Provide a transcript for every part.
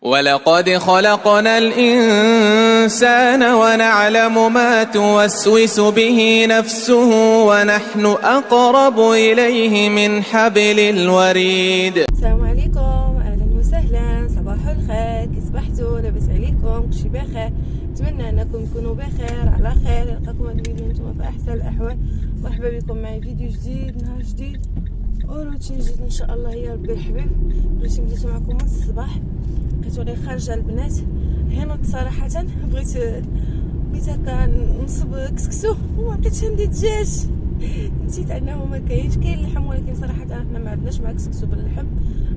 ولقد خلقنا الإنسان ونعلم ما توسوس به نفسه ونحن أقرب إليه من حبل الوريد. السلام عليكم، اهلا وسهلا، صباح الخير، كي صبحتوا؟ لاباس عليكم؟ كلشي بخير؟ نتمنى انكم تكونوا بخير على خير. نلقاكم هذا الفيديو نتوما في احسن الاحوال. مرحبا بكم معي فيديو جديد، نهار جديد وروتين جديد ان شاء الله يا ربي الحبيب. بغيت بديت معكم من الصباح، لقيتوني خارجه البنات هنا صراحه. بغيت هكا نصب كسكسو وما لقيتش عندي دجاج، نسيت انه ما كاينش. كاين اللحم ولكن صراحه احنا ما عندناش مع كسكسو باللحم.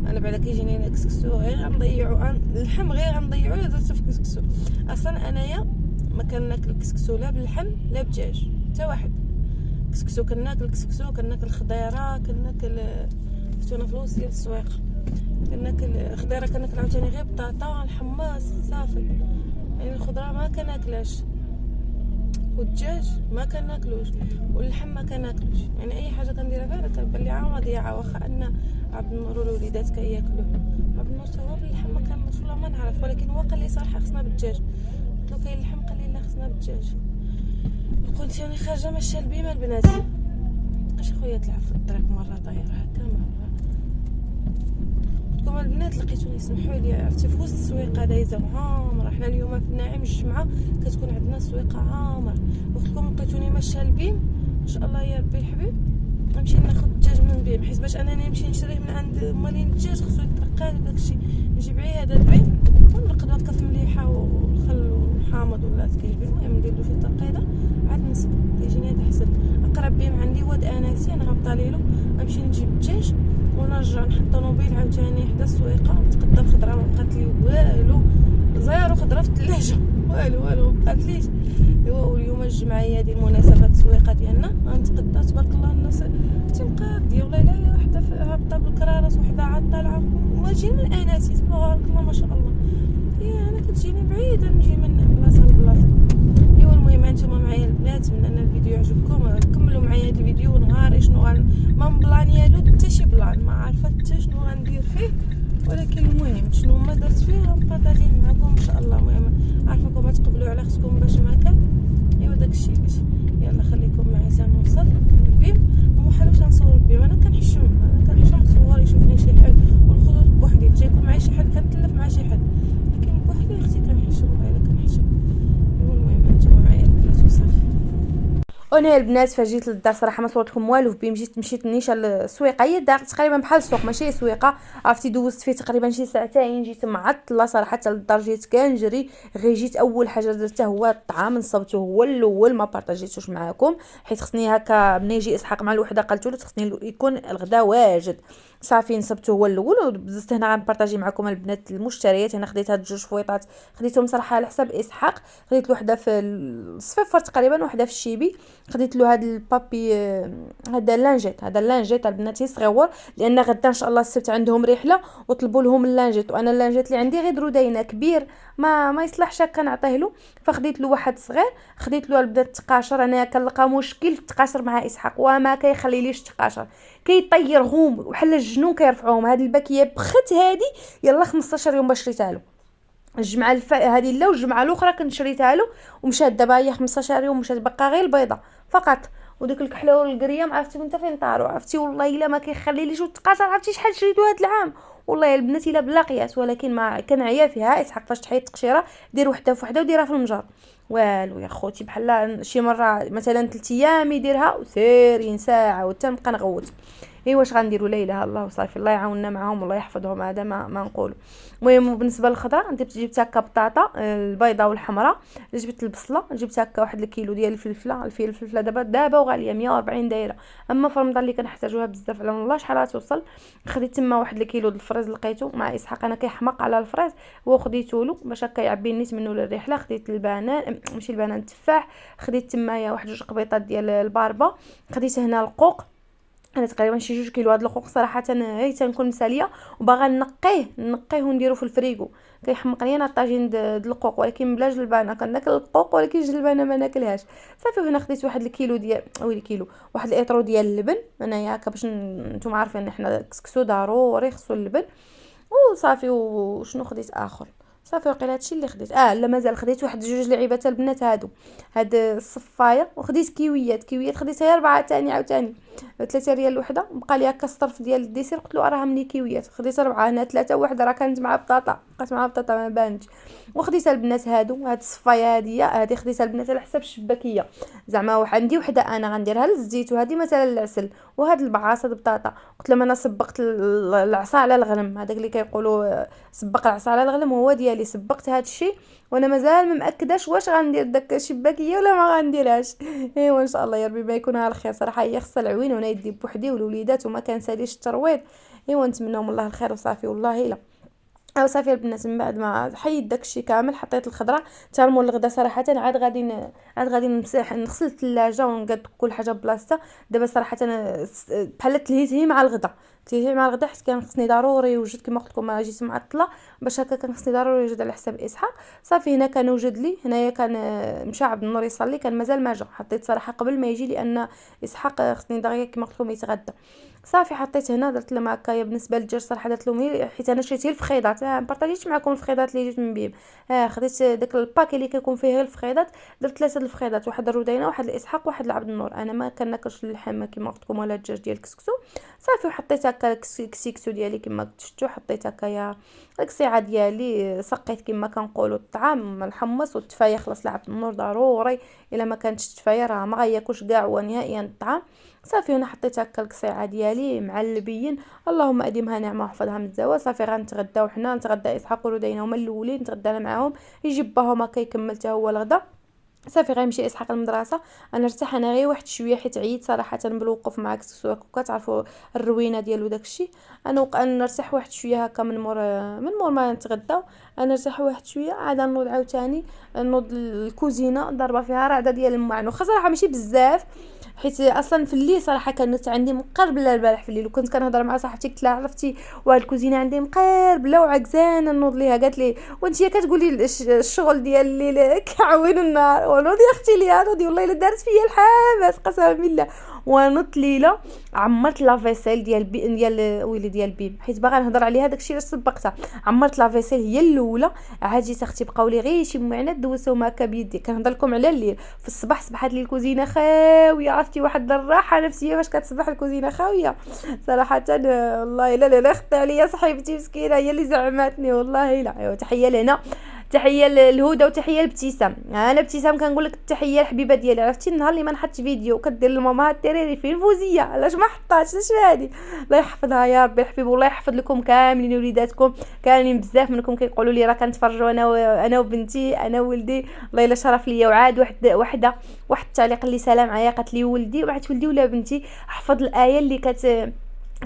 انا بعدا كيجيني كسكسو غير غنضيعو اللحم، غير غنضيعو درتو في كسكسو. اصلا انايا ما كناكل كسكسو لا باللحم لا بدجاج حتى واحد. كسكسو كناكل كسكسو، كناكل خضيره، كناكل كنتونا في الوسط ديال السويق، كناكل خضيره، كناكل عاوتاني غير بطاطا الحماص صافي. يعني الخضره ما كناكلهاش، والدجاج ما كناكلوش، واللحم ما كناكلوش. يعني اي حاجه كنديرها فيها كنبان لي عا مضيعه، واخا ان عبد النور والوليدات كياكلوه. عبد النور تا هو باللحم ما كناكلوش ولا ما نعرف، ولكن هو قال لي صراحه خصنا بالدجاج. قلت له كاين اللحم، قال لي لا خصنا بالدجاج. قلت يعني خارجه ماشيه البيمه البنات، اش خويا تلعب في الطريق مره طاير هكا مره. كما البنات لقيتوني سمحوا لي، عرفتي في وسط السويقه دايزه عامره. حنا اليوم في الناعم الجمعه كتكون عندنا سويقه عامره. وقتكم لقيتوني ماشيه البيم ان شاء الله يا ربي الحبيب. نمشي ناخذ الدجاج من بيم، حيت باش انني نمشي نشريه من عند مالين الدجاج خصو يترقى داكشي. نجيب عيه هذا البيم ونرقد هكا في مليحه والخل والحامض ولا كيجيب. المهم ندير له شي ترقيده عاد نصب، كيجيني هذا حسن. اقرب بيم عندي واد اناسي، انا هبطا ليلو نمشي نجيب الدجاج ونرجع نحط طوموبيل عاوتاني حدا السويقه. نتقدى الخضره ما بقات لي والو، زيرو خضره في الثلاجه، والو ما بقات ليش. ايوا اليوم الجمعه هي هذه المناسبه السويقه ديالنا، غنتقدى تبارك الله. الناس تمقاديه والله، لا وحده هابطه بالكرارس وحده عاد طالعه واجي من اناسي تبارك الله ما شاء الله. هي انا كتجيني بعيده نجي من بلاصه لبلاصه. ايوا المهم انتما معايا البنات، نتمنى ان الفيديو يعجبكم. كملوا معايا هذا الفيديو نهاري شنو ما مبلانيالو حتى شي بلان، ما عارفه حتى شنو غندير فيه، ولكن المهم شنو ما درت فيه غنبارطاجيه معكم ان شاء الله. المهم عارفاكم تقبلوا على اختكم باش ما كان. ايوا داكشي باش يلا خليكم معايا حتى نوصل للبيم. وما حاولوش نصور البيم، انا كنحشم نصور يشوفني شي حد، والخطوط بوحدي تجيكم معايا شي حد كنتلف مع شي حد، لكن بوحدي اختي كنحشم غير كنحشم. ايوا المهم انتما معايا البنات وصافي. وانا البنات فجيت للدار صراحه ما صورتكم والو في بيم. مشيت نيشان للسويقه، هي الدار تقريبا بحال السوق ماشي سويقه، عرفتي دوزت فيه تقريبا شي ساعتين. جيت معطله صراحه حتى للدار، جيت كنجري غير جيت. اول حاجه درتها هو الطعام، نصبته هو الاول، ما بارطاجيتوش معاكم حيت خصني هكا ملي يجي اسحاق مع الوحده قالت له خصني يكون الغدا واجد. صافي نصبته هو الاول وبززت. هنا غنبارطاجي معكم البنات المشتريات. انا خديت هاد جوج فويطات، خديتهم صراحه على حساب اسحاق. خديت وحده في الصفيفر تقريبا، وحده في الشيبي. خديت له هذا البابي، هذا اللانجيت البنات صغيور، لان غدا ان شاء الله السبت عندهم رحله وطلبوا لهم اللانجيت. وانا اللانجيت اللي عندي غير درودينه كبير ما يصلحش هكا نعطيه له، فخديت له واحد صغير. خديت له البنات التقاشر. انا كنلقى مشكل في التقاشر مع اسحاق، وما كيخليليش التقاشر، كيطيرهم وحل الجنون كيرفعوهم. هذه الباكيه بخت هذه يلا 15 يوم باش شريتها له. الجمعه هذه لا، والجمعه الاخرى كنت شريتها له ومشات دابا هي 15 يوم مشات، بقى غير البيضه فقط. وديك الكحله والقريام عرفتي انت فين طاروا، عرفتي والله الا ما كيخليليش. والتقاشر عرفتي شحال شريتو هذا العام والله يا البنات الا بلا قياس، ولكن ما كنعيا فيها. اسحاق فاش تحيد التقشيره دير وحده في وحده وديرها في المجر. والو يا خوتي، بحال شي مره مثلا 3 ايام يديرها وسيرين ساعه وتنبقى نغوت. اي واش غنديروا؟ لا اله الا الله وصافي. الله يعاوننا معاهم والله يحفظهم، هذا ما نقول. المهم بالنسبه للخضره جبت هكا بطاطا البيضاء والحمراء، جبت البصله، جبت هكا واحد الكيلو ديال الفلفله دابا وغاليه 140 دايره. اما في رمضان اللي كنحتاجوها بزاف على الله شحال توصل. خديت تما واحد الكيلو د الفريز لقيته مع اسحاق، انا كيحماق على الفريز وخديته له باش هكا يعبي نيت منه للرحله. خديت البنان ماشي البنان التفاح، خديت تمايا واحد 2 قبيطات ديال الباربه. خديت هنا القوق، انا تقريبا شي 2 كيلو. هاد الخوخ صراحه هي تنكون مساليه وباغا نقيه ونديرو في الفريغو. كيحمق لي انا الطاجين د القوق، ولكن بلا جلبانه. كناكل القوق ولكن الجلبانه ما ناكلهاش. صافي هنا خديت واحد الكيلو ديال واحد الاطرو ديال اللبن. انايا هكا باش نتوما عارفين ان حنا كسكسو ضروري خصو اللبن. وصافي. وشنو خديت اخر؟ صافي وقيلا هادشي اللي خديت. لا مازال خديت واحد جوج لعيبات البنات هادو، هاد الصفايه. وخديت كيويات خديتها غير 4 تاني عاوتاني 3 ريال الوحده. بقى لي هكا الصرف ديال الديسير، قلت له راه مني كيويات. خديت 4، انا 3 وحده راه كانت مع بطاطا، بقات مع بطاطا ما بانتش. وخديت البنات هادو، هاد الصفايه هادي خديتها البنات على حساب الشباكيه. زعما عندي وحده انا غنديرها للزيت، وهذه مثلا للعسل. وهاد البعاصه بطاطا قلت لهم انا سبقت العصا على الغنم، هذاك اللي كيقولوا سبق العصا على الغنم هو ديالي. سبقت هاد الشيء وانا مازال ما مأكداش واش غندير داك الشباكيه ولا ما غنديرهاش. ايوا ان شاء الله يا ربي ما يكون على الخير. صراحه هي خصها العوين وانا يدي بوحدي والوليدات وما كنساليش الترويض. ايوا نتمناو من الله الخير وصافي والله الا. او صافي البنات من بعد ما حيد داكشي كامل حطيت الخضره حتى المول الغدا. صراحه عاد غادي نمسح نغسل الثلاجه ونقاد كل حاجه بلاصتها. دابا صراحه انا بحال تلهيت مع الغدا، حيت كان خصني ضروري وجد كما قلت لكم جيت معطله باش هكا كان خصني ضروري وجد على حساب اسحاق. صافي هنا كان وجد لي هنايا، كان مشى عبد النور يصلي، كان مازال ما جا. حطيت صراحه قبل ما يجي لان اسحاق خصني دغيا كما قلت لكم يتغدى. صافي حطيت هنا درت لهم هكايا. بالنسبه للدجاج صراحه درت لهم حيت انا شريت الفخيضات. بارطاجيت معكم الفخيضات اللي جبت من بيم. خديت داك الباك اللي كيكون فيه الفخيضات، درت 3 الفخيضات، واحد الرودينه، واحد الاسحاق، واحد لعبد النور. انا ما كناكلش اللحم كما قلت لكم ولا الدجاج ديال الكسكسو. صافي وحطيت هكا الكسكسو ديالي كما شفتوا. حطيت هكايا القصيعه ديالي، سقيت كما كنقولوا الطعام الحمص والتفايه. خلاص لعبد النور ضروري، الا ما كانتش التفايه راه ما غياكلش كاع هو نهائيا الطعام. صافي هنا حطيت هكا القصيعه ديالي مع اللبيين. اللهم اديمها نعمه وحفظها من الزوال. صافي غنتغداو حنا، نتغدى اسحاق ورودينا هما الاولين، نتغدى انا معاهم، يجي باهم هكا يكمل حتى هو الغدا. صافي غيمشي اسحاق المدرسه. انا ارتاح انا غير واحد شويه حيت عييت صراحه بالوقوف مع كسكسو. كتعرفوا الروينه ديالو داكشي. انا نرتاح واحد شويه هكا من مور ما نتغداو. انا نرتاح واحد شويه عاد نوض عاوتاني نوض الكوزينه ضربه فيها رعده ديال المعن. وخا صراحه ماشي بزاف حيت اصلا في الليل صراحه كانت عندي مقربله البارح في الليل، وكنت كنهضر مع صاحبتي قلت لها عرفتي واحد الكوزينه عندي مقربله وعكزانه نوض ليها. قالت لي وانت كتقولي الشغل ديال الليل كعوين النهار. ونوض يا اختي ليها نوضي والله الا دارت فيا الحبس قسما بالله. ونط ليله عمرت لافيسيل ديال ويلي ديال بيم حيت باغا نهضر عليها داكشي علاش سبقتها. عمرت لافيسيل هي الاولى. عاد جيت اختي بقاو لي غير شي معانات دوزتهم هكا بيدي. كنهضر لكم على الليل. في الصباح صبحت لي الكوزينه خاويه، عرفتي واحد الراحه نفسيه باش كتصبح الكوزينه خاويه صراحه. والله لا اختي عليا صاحبتي مسكينه هي اللي زعماتني والله لا. تحيه لهنا، تحيه للهدى وتحيه لابتسام. انا ابتسام كنقول لك التحيه الحبيبه ديالي. عرفتي النهار اللي ما نحطش فيديو كدير لماما ديري فين فوزيه علاش ما حطاتش اش هادي. الله يحفظها يا ربي الحبيب، والله يحفظ لكم كاملين وليداتكم كاملين. بزاف منكم كيقولوا لي راه كنتفرجوا انا وبنتي انا وولدي. الله الا شرف ليا. وعاد واحد التعليق اللي سلام عليا قالت لي ولدي وعاد ولدي ولا بنتي حفظ الايه اللي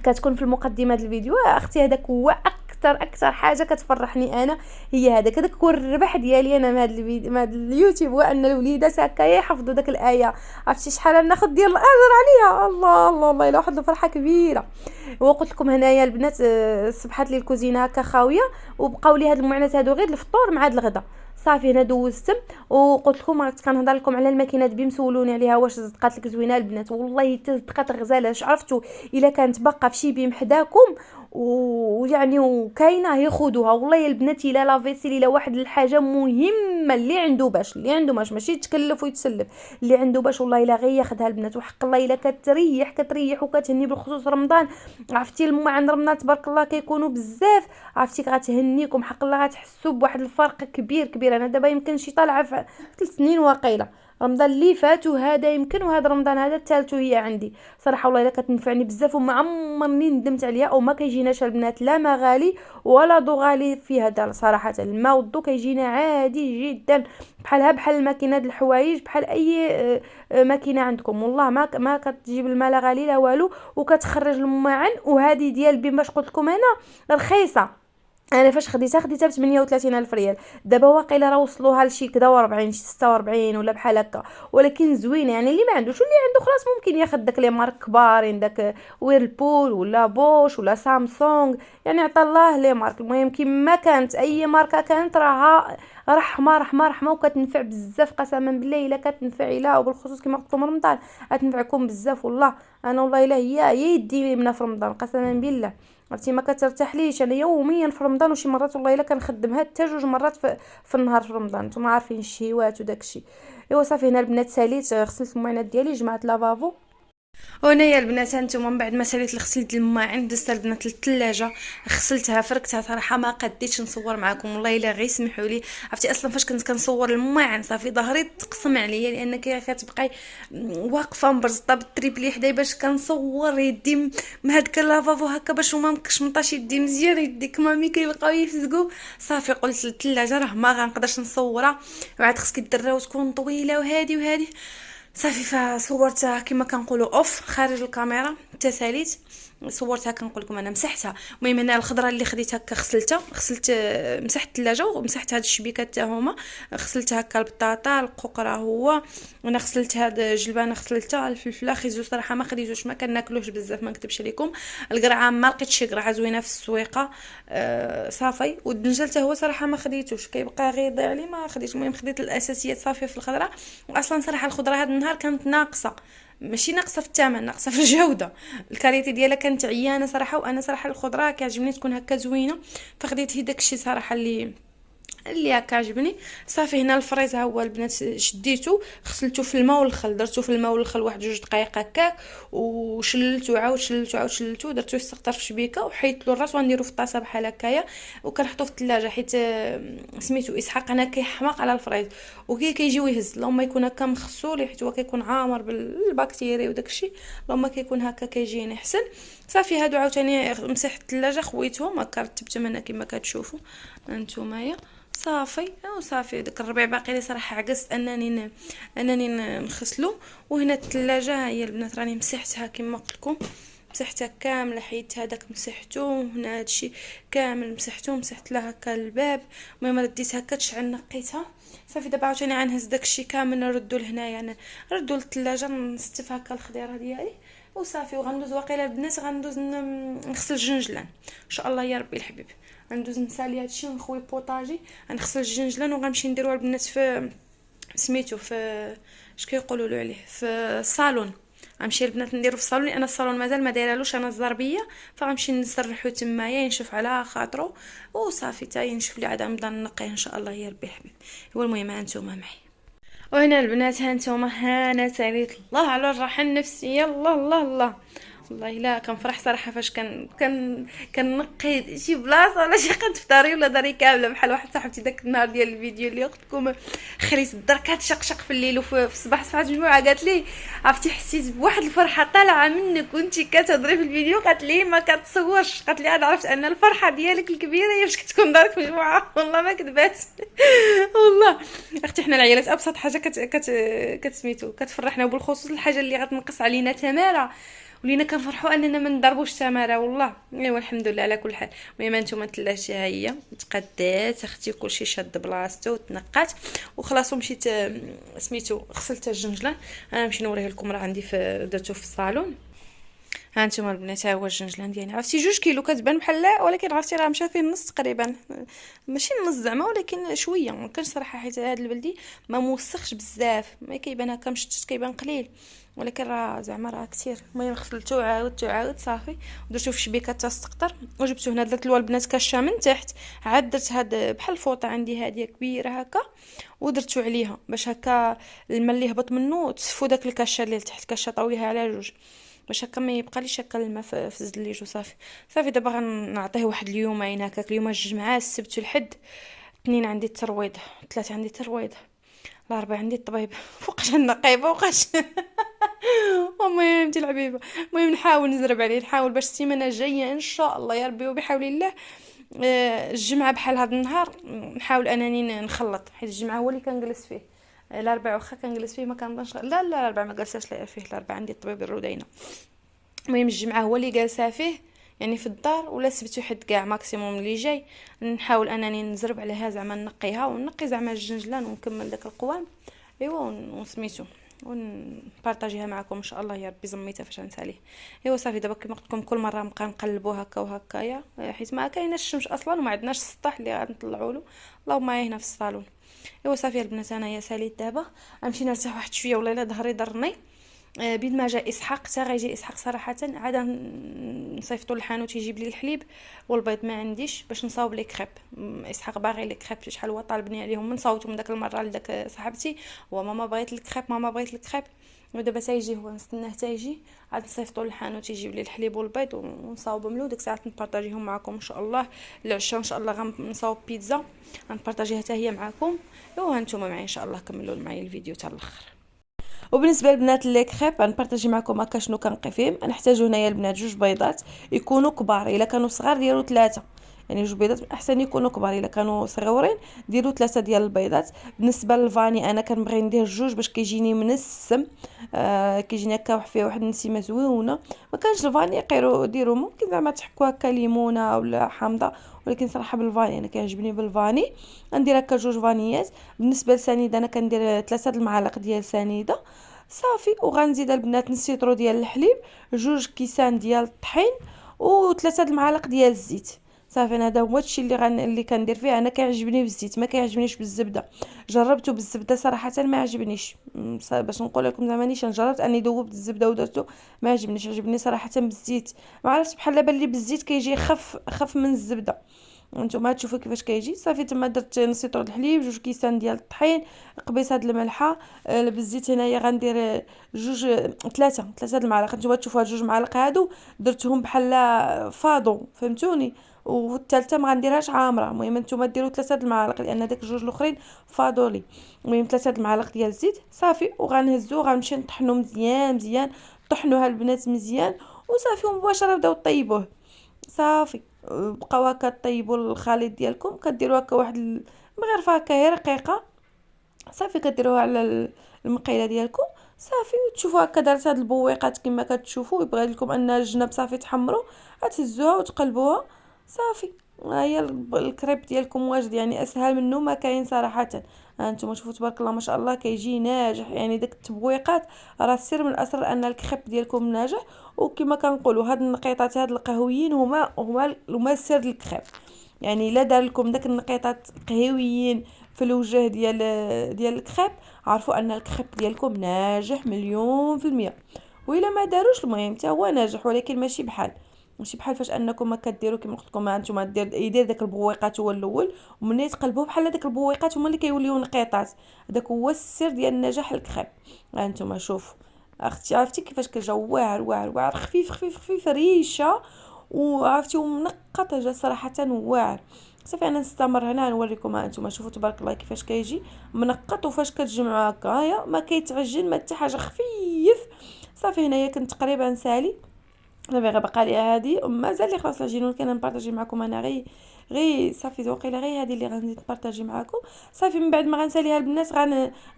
كتكون في المقدمه ديال الفيديو. اختي هذاك هو اكثر حاجه كتفرحني انا، هي هذاك هو الربح ديالي انا من هذا الفيديو من هذا اليوتيوب، هو ان الوليدات هكا يحفظوا داك الايه. عرفتي شحال ناخذ ديال الاجر عليها. الله الله الله الا واحد الفرحه كبيره. وقلت لكم هنايا البنات صبحت لي الكوزينه هكا خاويه وبقاو لي هاد المعانات هادو غير الفطور مع هاد الغدا. صافي هنا دوزتم. وقلت لكم كنهضر لكم على الماكينه بيم سولوني عليها واش صدقات لك زوينه البنات. والله صدقات غزاله. عرفتوا الا كانت باقا في شي بيم حداكم ويعني وكاينه ياخذوها. والله البنات الا لافيسيل الا واحد الحاجه مهمه اللي عنده باش ماشي يتكلف ويتسلف، اللي عنده باش والله الا غير ياخذها البنات. وحق الله الا كتريح وكتهني بالخصوص رمضان. عرفتي عند رمضان تبارك الله كيكونوا بزاف. عرفتي غتهنيكم حق الله غتحسوا بواحد الفرق كبير. انا دابا يمكن شي طالعه في 3 سنين واقيله. رمضان اللي فات وهذا يمكن وهذا رمضان هذا الثالث هي عندي صراحه. والله الا كتنفعني بزاف وما عمرني ندمت عليها. وما كيجيناش البنات لا مغالي ولا ضغالي في هذا صراحه. الماء والضو كيجينا عادي جدا بحال الماكينه د الحوايج بحال اي ماكينه عندكم. والله ما كتجيب الماء لا غالي لا والو وكتخرج المعن. وهذه ديال بين باش قلت لكم انا رخيصه. انا فاش خديتها ب 38,000 ريال. دابا واقيلا راه وصلوها لشي كدا 40 46 ولا بحال هكا. ولكن زوينه يعني اللي ما عندوش واللي عنده خلاص ممكن ياخذ داك لي مارك كبارين داك ويرلبول ولا بوش ولا سامسونج. يعني عطا الله لي مارك. المهم كيما كانت اي ماركه كانت راها رحمه وكتنفع بزاف قسما بالله. الا كتنفع الا وبالخصوص كما قلت لكم رمضان غتنفعكم بزاف. والله انا والله الا هي يدي منها في رمضان قسما بالله. عرفتي ما كترتاحليش. انا يوميا في رمضان وشي مرات والله الا كنخدمها حتى 2 مرات في النهار في رمضان، نتوما عارفين الشهيوات وداكشي. ايوا صافي هنا البنات ساليت، غسلت المعانات ديالي، جمعت لافافو. وهنايا البنات هانتوما من بعد ما ساليت غسلت الماعن دزت البنات للثلاجه، غسلتها فركتها. صراحه ما قديتش نصور معكم والله الا غير سمحوا لي. عرفتي اصلا فاش كنت كنصور الماعن صافي ظهري تقسم عليا، لان كتبقاي واقفه مبرزطه بالتريبلي حدايا باش كنصور يدي مهدكه لافافو هكا باش وما مكشمطاش يدي مزيان، يديك مامي كيبقاو يفزقوا. صافي قلت للثلاجه راه ما غنقدرش نصورها، وعاد خصك ديرها وتكون طويله وهادي وهادي. صافي فصورتها كما كنقولوا اوف خارج الكاميرا، تساليت صورتها كنقول لكم انا مسحتها. المهم انا الخضره اللي خديت هكا غسلتها، مسحت الثلاجه ومسحت هاد الشبيكات حتى هما، غسلت هكا البطاطا القوقره هو، وانا غسلت هاد الجلبانه غسلتها، الفلفله خيزو صراحه ما خديتوش ما كناكلوش بزاف ما نكتبش لكم، القرعه ما لقيتش شي قرعه زوينه في السويقه. صافي والدنجل حتى هو صراحه ما خديتوش كيبقى غير يضيع لي ما خديتش. المهم خديت الاساسيات صافي في الخضره. واصلا صراحه الخضره هاد النهار كانت ناقصه، ماشي ناقصه في الثمن، ناقصه في الجوده، الكاليتي ديالها كانت عيانه صراحه. وانا صراحه الخضره كيعجبني تكون هكا زوينه، فخديت هي داكشي صراحه اللي هكا عجبني. صافي هنا الفريز ها هو البنات شديته غسلته في الماء والخل، درتو في الماء والخل واحد 2 دقائق هكاك، وشللته عاود شللته درتو يستقطر في شبيكه وحيدت له الراس ونديرو في الطاسه بحال هكايا وكنحطو في الثلاجه، حيت سميتو اسحاق انا كيحماق على الفريز كيجيو يهز. اللهم يكون هكا مغسول حيت هو كيكون عامر بالبكتيريا وداكشي، اللهم كيكون هكا كيجيني احسن. صافي هادو عاوتاني مسحت الثلاجه خويتهم هكا رتبتهم انا كما كتشوفوا نتومايا. صافي وصافي داك الربيع باقي لي صراحه عجزت انني نغسلو. وهنا الثلاجه هي البنات راني مسحتها كما قلت لكم، مسحتها كامله، حيدت هذاك مسحتو، هنا هادشي كامل مسحتو، مسحت لها هكا الباب. المهم رديت هكا تشعل نقيتها. صافي دابا عاوتاني غنهز داكشي كامل نردو لهنايا، انا نردو للثلاجه نستف هكا الخضيره ديالي وصافي. وغندوز واقيلا البنات غندوز نغسل الجنجلان ان شاء الله يا ربي الحبيب، غندوز نسالي هادشي ونخوي بوطاجي، غنغسل الجنجلان وغنمشي نديروها البنات في سميتو في اش كيقولوا له عليه في الصالون. غنمشي البنات نديرو في الصالون لان الصالون مازال ما دايرالوش انا الزربيه، فغنمشي نسرحو تمايا ينشف على خاطرو وصافي تا ينشف لي عاد نبدا نقيه ان شاء الله يا ربي الحبيب. هو المهم هانتوما معي. وهنا البنات هانتوما انا ساليت الله على الراحه النفسيه. الله الله الله والله لا كنفرح صراحه فاش كنقي شي بلاصه ولا شي قد فطاري ولا داري كامله. بحال واحد صاحبتي داك النهار ديال الفيديو اللي قلت لكم خريت الدار كتشقشق في الليل وفي الصباح صفات مجموعه قالت لي عرفتي حسيت بواحد الفرحه طالعه منك وانتي كتهضري في الفيديو، قالت لي ما كتصورش، قالت لي انا عرفت ان الفرحه ديالك الكبيره هي باش كتكون دارك مجموعه. والله ما كذبات والله اختي حنا العيالات ابسط حاجه كتسميتو كتفرحنا، وبالخصوص الحاجه اللي غتنقص علينا تماره ولينا كنفرحوا اننا ما نضربوش تماره والله. ايوا الحمد لله على كل حال. المهم انتم الثلاجه هي تقدات اختي كلشي شاد بلاصتو وتنقات وخلاص ومشيت سميتو غسلت الجنجلان. انا نمشي نوريه لكم راه عندي درتو في الصالون. ها انتم البنات ها هو الجنجلان ديالي، عرفتي 2 كيلو كتبان بحال لا، ولكن عرفتي راه مشى فيه النص تقريبا، ماشي النص زعما ولكن شويه ما كانش صراحه، حيت هذا البلدي ما موسخش بزاف، ما كيبان هكا مشتت كيبان قليل، ولكن راه زعما راه كثير. المهم غسلته عاودت صافي ودرتو في شبيكه تستقطر وجبته هنا. درت له البنات كاشه من تحت، عاد درت هاد بحال الفوطه عندي هاديه كبيره هكا ودرتو عليها باش هكا الماء اللي هبط منه تصفو داك الكاشه اللي تحت، كاشه طويها على 2 باش هكا ما يبقى ليش هكا الماء في الزليج. وصافي دابا غنعطيه واحد اليومين هكاك، اليوم الجمعه السبت والحد، 2 عندي الترويض، 3 عندي الترويض، 4 عندي الطبيب، فوقاش النقيبه فوقاش المهم انت الحبيبه. المهم نحاول نزرب عليه، نحاول باش السيمانه الجايه ان شاء الله يا ربي وبحول الله الجمعه بحال هذا النهار نحاول انني نخلط، حيت الجمعه هو اللي كنجلس فيه، الاربعاء واخا كنجلس فيه ما كنبانش. لا الاربعاء ما جلساش فيه، الاربعاء عندي الطبيب الرودينه. المهم الجمعه هو اللي جالسه فيه يعني في الدار، ولا السبت وحد كاع ماكسيموم اللي جاي نحاول انني نزرب عليها زعما نقيها ونقي زعما الجنجلان ونكمل داك القوام. ايوا ونسميتو ونبارطاجيها معكم ان شاء الله يا ربي زميتها فاش نساليه. ايوا صافي دابا كما قلت لكم كل مره نبقى نقلبو هكا وهكايا، حيت ما كايناش الشمس اصلا وما عندناش السطح اللي غنطلعوا له، اللهم هنا في الصالون. ايوا صافي البنات انايا ساليت دابا غنمشي نرتاح واحد شويه، والله الا ظهري ضرني بيد ما جا اسحاق حتى غيجي اسحاق صراحه عاد نصيفطو للحانوت يجيب لي الحليب والبيض، ما عنديش باش نصاوب لي كريب. اسحاق باغي لي كريب، شحال هو طالبني عليهم، من صوتو من داك المره لداك صاحبتي، وماما بغيت الكريب، ماما بغيت الكريب. ودابا تيجي هو، نستناه تيجي عاد نصيفطو للحانوت يجيب لي الحليب والبيض ونصاوبهم له. ديك الساعات نبارطاجيهم معكم ان شاء الله. العشاء ان شاء الله غنصاوب بيتزا غنبارطاجيها حتى هي معكم. ايوا هانتوما معايا ان شاء الله، كملوا معايا الفيديو حتى الاخر. وبالنسبه للبنات لي كريب غنبارطاجي معكم هكا شنو كنقي فيهم. نحتاجو هنايا البنات جوج بيضات يكونوا كبار، الا كانوا صغار ديروا 3، يعني جوج بيضات احسن يكونوا كبار، الا كانوا صغيورين ديروا 3 ديال البيضات. بالنسبه للفاني انا كنبغي ندير جوج باش كيجيني منسم، كيجيني هكا فيه واحد النسيمه زويونه. ما كانش الفاني ديروا ممكن زعما تحكوا هكا ليمونه ولا حامضه، ولكن صراحه بالفاني انا كيعجبني بالفاني. ندير هكا جوج فانيات. بالنسبه للسنيده انا كندير 3 المعالق ديال سنيده صافي. وغنزيد البنات نص لتر ديال الحليب، جوج كيسان ديال الطحين، و3 المعالق ديال الزيت. صافي هذا هو الشيء اللي كندير فيه. انا كيعجبني بالزيت ما كيعجبنيش بالزبده. جربته بالزبده صراحه ما عجبنيش، باش نقول لكم زعما نيشان جربت اني ذوبت الزبده ودرتو ما عجبنيش. عجبني صراحه بالزيت، ما عرفتش بحال بان لي بالزيت كيجي خف من الزبده. وانتم تشوفوا كيفاش كيجي. صافي تما درت نص لتر الحليب، جوج كيسان ديال الطحين، قبيص هاد الملحه. بالزيت هنايا غندير جوج ثلاثه المعالق. نتوما تشوفوا هاد جوج معالق هادو درتهم بحال فاضو، فهمتوني. والثالثه ما غنديرهاش عامره. المهم نتوما ديروا 3 المعالق لان داك الجوج الاخرين فاضوا لي. المهم 3 المعالق ديال الزيت صافي. وغنهزو غنمشي نطحنو مزيان طحنوها البنات مزيان وصافي. ومباشره بداو طيبوه صافي. بقاو هكا طيبوا الخليط ديالكم، كديروا هكا واحد المغرفه هكا هي رقيقه صافي. كديروها على المقيله ديالكم صافي. وتشوفوا هكا دارت هاد البويقات كما كتشوفوا. يبغى لكم ان الجناب صافي تحمروا، غتهزوها وتقلبوها صافي. ها هي الكريب ديالكم واجد، يعني اسهل منه ما كاين صراحه. ها انتم شوفوا تبارك الله ما شاء الله كيجي ناجح. يعني داك التبويقات راه السر من الاسرار ان الكريب ديالكم ناجح. وكما كنقولوا هاد النقيطات هاد القهويين هما سر الكريب. يعني الا دار لكم داك النقيطات قهويين في الوجه ديال الكريب، عرفوا ان الكريب ديالكم ناجح مليون في المية. وإلا ما داروش المهم حتى هو ناجح، ولكن ماشي بحال فاش انكم ما كديروا كما قلت لكم. انتم يدير داك البويقات هو الاول، ومنين تقلبوه بحال داك البويقات هما اللي كيوليو نقيطات. هذاك هو السر ديال نجاح الكريب. ها انتم شوفوا اختي، عرفتي كيفاش كيجا واعر خفيف ريشه، وعرفتي ومنقط جا صراحه واعر. صافي انا نستمر هنا نوريكم. ها انتم شوفوا تبارك الله كيفاش كيجي منقط. وفاش كتجمعوا هكايا ما كيتعجن ما حتى حاجه، خفيف صافي. هنايا كنت تقريبا سالي صافي. غير بقى لي هادي مازال لي خلاص العجين، ولكن نبارطاجي معكم انا غير صافي. وقيله غير هادي اللي غادي نبارطاجي معكم صافي. من بعد ما غنساليها البنات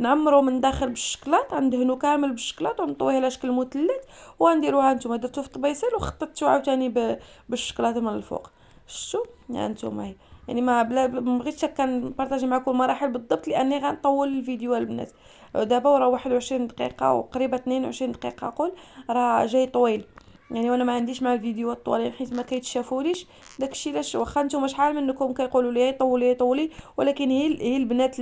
غنعمرو من داخل بالشكلاط، غندهنو كامل بالشكلاط ونطويه على شكل مثلث. وغنديروها نتوما درتو في الطبيصيل وخططتو عاوتاني بالشكلاط من الفوق. شفتوا ها نتوما هي. يعني ما بغيتش كنبارطاجي معكم المراحل بالضبط لاني غنطول الفيديو البنات. دابا وراه 21 دقيقه وقريبه 22 دقيقه قول، راه جاي طويل. يعني وانا ما عنديش مع الفيديوهات الطوالين حيت ما كيتشافوليش. داكشي علاش واخا نتوما شحال منكم كيقولوا لي طولي، ولكن هي البنات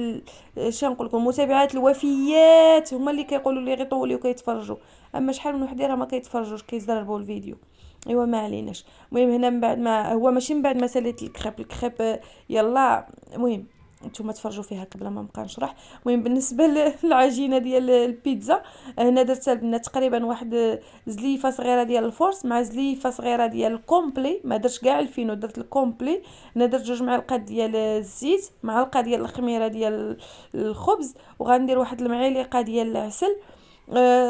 شنو نقول لكم المتابعات الوفيات هما اللي كيقولوا لي غير طولي وكيتفرجوا. اما شحال من وحدين راه ما كيتفرجوش كيزربوا الفيديو. ايوا ما عليناش. المهم هنا من بعد ما هو ماشي من بعد ما ساليت الكريب يلا. المهم نتوما تفرجوا فيها قبل ما نبقى نشرح. المهم بالنسبه للعجينه ديال البيتزا، هنا درت البنات تقريبا واحد زليفه صغيره ديال الفورس مع زليفه صغيره ديال الكومبلي. ما درتش كاع الفينو، درت الكومبلي. هنا درت 2 معالق ديال الزيت، معلقه ديال الخميره ديال الخبز، وغندير واحد المعلقه ديال العسل.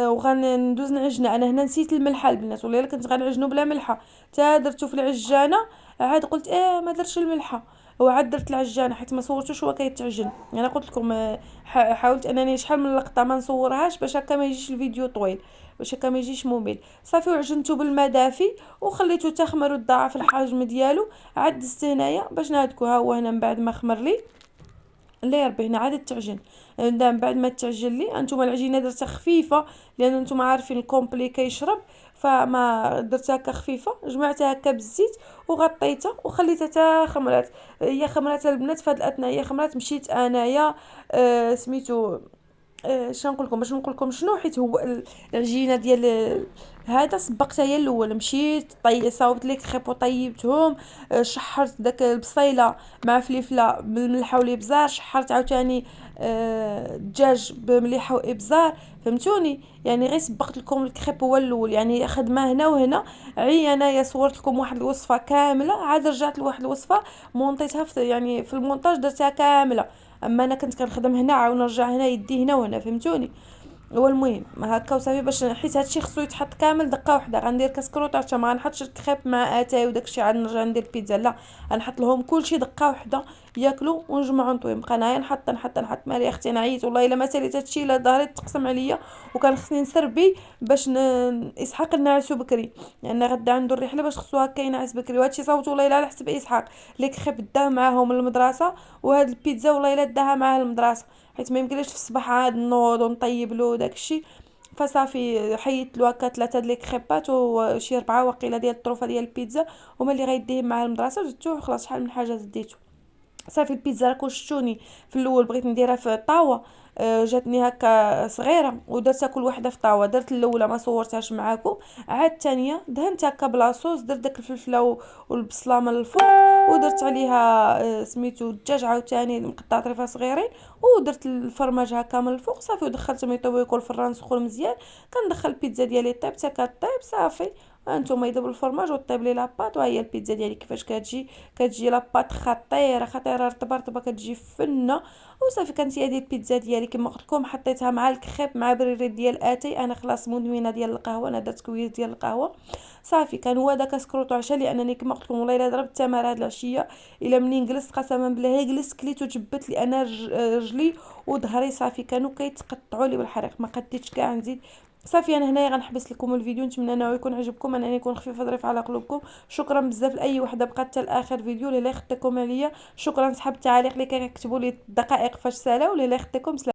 وغندوز نعجنها. انا هنا نسيت الملحه البنات، ولا الا كنت غنعجنو بلا ملحه تا درتو في العجانه عاد قلت ما درتش الملحه. وعاد درت العجانه حيت ما صورتوش هو كيتعجن. انا قلت لكم حاولت انني شحال من لقطه ما نصورهاش باش هكا ما يجيش الفيديو طويل، باش هكا ما يجيش ممل صافي. وعجنته بالماء دافي وخليته تخمر وتضاعف الحجم ديالو. عاد دزت هنايا باش نهدكو. ها هو هنا من بعد ما خمر لي الله يربي هنا عاد تعجن. من بعد ما تعجن لي انتم العجينه درتها خفيفه لان انتم عارفين الكومبلي كيشرب، فما درتها هكا خفيفه. جمعتها هكا بالزيت وغطيتها وخليتها تا خمرات. هي خمرات البنات في هذه الاثناء هي خمرات. مشيت انايا سميتو شنو نقول لكم باش نقول لكم شنو، حيت هو العجينه ديال هذا صبقتها هي الاول، مشيت صاوبت لي كريب وطيبتهم. شحرت داك البصيله مع فلفله بالملحه والابزار، شحرت عاوتاني الدجاج بمليحه وابزار، فهمتوني؟ يعني غير سبقت لكم الكريب هو الاول، يعني خدمه هنا وهنا. انايا صورت لكم واحد الوصفه كامله، عاد رجعت لواحد الوصفه مونطيتها في يعني في المونتاج درتها كامله. اما انا كنت كنخدم هنا عاود نرجع هنا، يدي هنا وهنا، فهمتوني؟ هو المهم هكا وصافي، باش حيت هادشي خصو يتحط كامل دقه واحده. غندير كاسكروط حتى ما غنحطش الكريب مع اتاي وداكشي عاد نرجع ندير بيتزا، لا، غنحط لهم كلشي دقه واحده ياكلوا ونجمعوا نطوي. نبقى انايا نحط مالي اختي، انا عييت والله الا ما ساليت هادشي، لا ظهري تقسم عليا وكان خصني نسربي باش اسحاق نعسو بكري، لان غدا عنده الرحله باش خصو هكا ينعس بكري. وهادشي صوت والله الا على حسب اسحاق اللي كريب داه معاهم المدرسه، وهاد البيتزا والله الا داها معاه المدرسه، حيت ما يمكنليش في الصباح عاد نوض ونطيب له داكشي. فصافي حيدت له هكا 3 د لي كريبات وشي 4 واقيلا ديال الطروفه ديال البيتزا، هما اللي غيديهم مع المدرسه، وزدتو خلاص شحال من حاجه زديتو. صافي البيتزا راكم شفتوني في الاول بغيت نديرها في طاوه، جاتني هكا صغيره ودرتها كل وحده في طاوه. درت الاولى ما صورتهاش معاكم، عاد الثانيه دهنت هكا بلاصوص، درت داك الفلفله والبصله من الفوق، ودرت عليها سميتو الدجاج عاوتاني مقطع طريفه صغيرين، ودرت الفرماج هكا من الفوق صافي، ودخلتهم يطيبوا يكون الفران سخون مزيان. كندخل البيتزا ديالي طيب حتى كطيب صافي، هانتوما يذوب الفرماج وطيب لي لاباط، وهي البيتزا ديالي كيفاش كتجي لاباط خطيره رطبه رطبه، كتجي فنه. وصافي كانت هي البيتزا ديالي كما قلت لكم، حطيتها مع الكريب مع بريري ديال اتاي. انا خلاص مدمنه ديال القهوه، انا درت كويس ديال القهوه. صافي كان هو داك سكروطو عشاء، لانني كما قلت لكم والله الا ضربت التمر هاد العشيه، الا منين جلست قسما بالله جلست كليت وجبت لي انا رجلي وظهري صافي كانوا كيتقطعوا لي بالحريق، ما قديتش كاع نزيد. صافي انا هنايا غنحبس لكم الفيديو، نتمنى انه يكون عجبكم، انني يكون خفيف ظريف على قلوبكم. شكرا بزاف لاي وحده بقات حتى لاخر فيديو، اللي لا يخطيكم عليا. شكرا صحاب التعاليق اللي كيكتبوا لي الدقائق فاش سالاو، اللي لا يخطيكم.